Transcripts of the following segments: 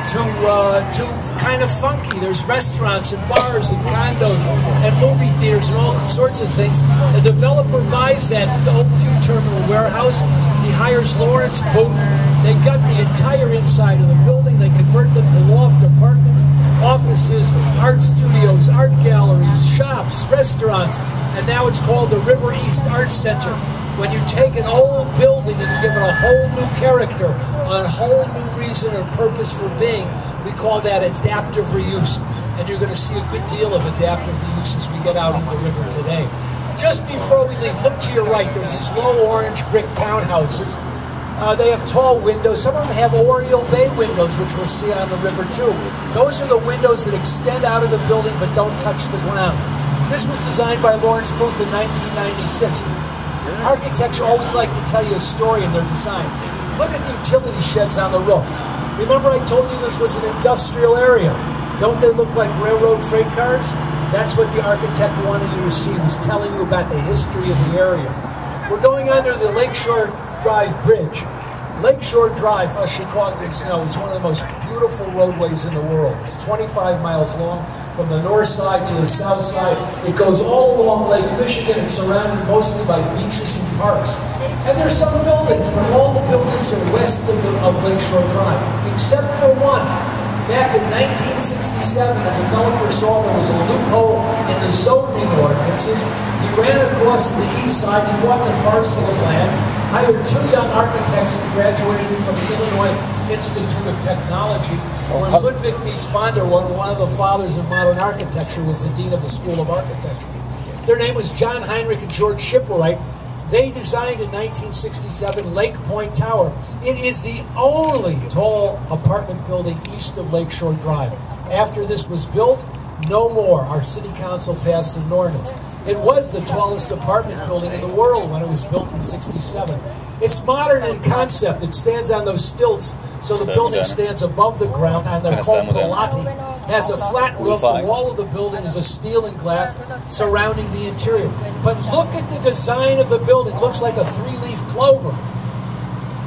to kind of funky. There's restaurants and bars and condos and movie theaters and all sorts of things. The developer buys that old Pew Terminal warehouse. He hires Lawrence Booth. They got the entire inside of the building. They convert them to loft apartments, offices, art studios, art galleries, shops, restaurants, and now it's called the River East Art Center. When you take an old building and you give it a whole new character, a whole new reason or purpose for being, we call that adaptive reuse. And you're going to see a good deal of adaptive reuse as we get out in the river today. Just before we leave, look to your right. There's these low orange brick townhouses. They have tall windows. Some of them have Oriole Bay windows, which we'll see on the river too. Those are the windows that extend out of the building but don't touch the ground. This was designed by Lawrence Booth in 1996. Architects always like to tell you a story in their design. Look at the utility sheds on the roof. Remember I told you this was an industrial area. Don't they look like railroad freight cars? That's what the architect wanted you to see. He was telling you about the history of the area. We're going under the Lakeshore Drive Bridge. Lakeshore Drive, us Chicagoans know, is one of the most beautiful roadways in the world. It's 25 miles long from the north side to the south side. It goes all along Lake Michigan. It's surrounded mostly by beaches and parks. And there's some buildings, but all the buildings are west of Lakeshore Drive, except for one. Back in 1967, the developer saw there was a loophole in the zoning ordinances. He ran across to the east side, he bought the parcel of land, hired two young architects who graduated from the Illinois Institute of Technology, where Ludwig Mies van der Rohe, one of the fathers of modern architecture, was the dean of the School of Architecture. Their name was John Heinrich and George Schifferite. They designed in 1967 Lake Point Tower. It is the only tall apartment building east of Lakeshore Drive. After this was built, no more. Our city council passed an ordinance. It was the tallest apartment building in the world when it was built in '67. It's modern in concept. It stands on those stilts, so the building stands above the ground, and they're called Pilati. Has a flat roof. The wall of the building is a steel and glass surrounding the interior. But look at the design of the building. It looks like a three-leaf clover.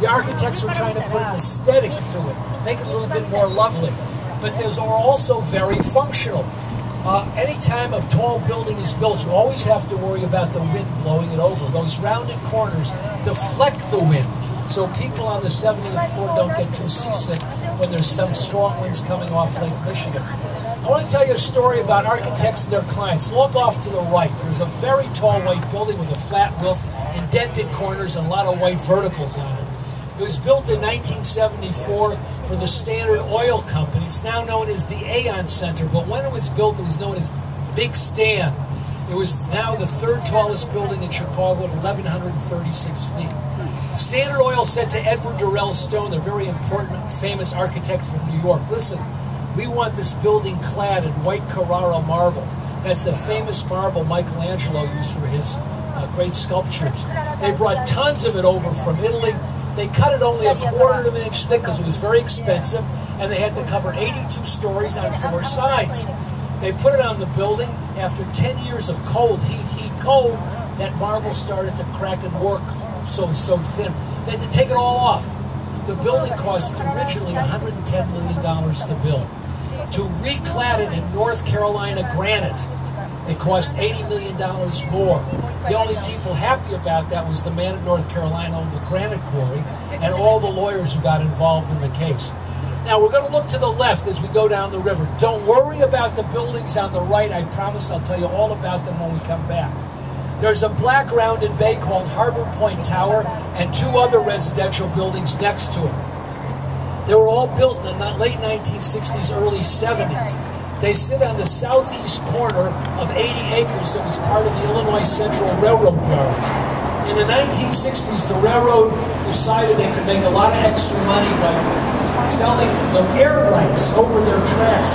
The architects were trying to put an aesthetic to it, make it a little bit more lovely. But those are also very functional. Anytime a tall building is built, you always have to worry about the wind blowing it over. Those rounded corners deflect the wind, so people on the 70th floor don't get too seasick when there's some strong winds coming off Lake Michigan. I want to tell you a story about architects and their clients. Look off to the right. There's a very tall white building with a flat roof, indented corners, and a lot of white verticals on it. It was built in 1974 for the Standard Oil Company. It's now known as the Aon Center, but when it was built, it was known as Big Stan. It was now the third tallest building in Chicago at 1,136 feet. Standard Oil said to Edward Durrell Stone, the very important, famous architect from New York, listen, we want this building clad in white Carrara marble. That's a famous marble Michelangelo used for his great sculptures. They brought tons of it over from Italy. They cut it only a quarter of an inch thick because it was very expensive, and they had to cover 82 stories on 4 sides. They put it on the building. After 10 years of cold, heat, cold, that marble started to crack and work so thin. They had to take it all off. The building cost originally $110 million to build. To reclad it in North Carolina granite, it cost $80 million more. The only people happy about that was the man in North Carolina owned the granite quarry and all the lawyers who got involved in the case. Now we're going to look to the left as we go down the river. Don't worry about the buildings on the right. I promise I'll tell you all about them when we come back. There's a black rounded bay called Harbor Point Tower and 2 other residential buildings next to it. They were all built in the late 1960s, early 70s. They sit on the southeast corner of 80 acres that was part of the Illinois Central Railroad yards. In the 1960s, the railroad decided they could make a lot of extra money by selling the air rights over their tracks.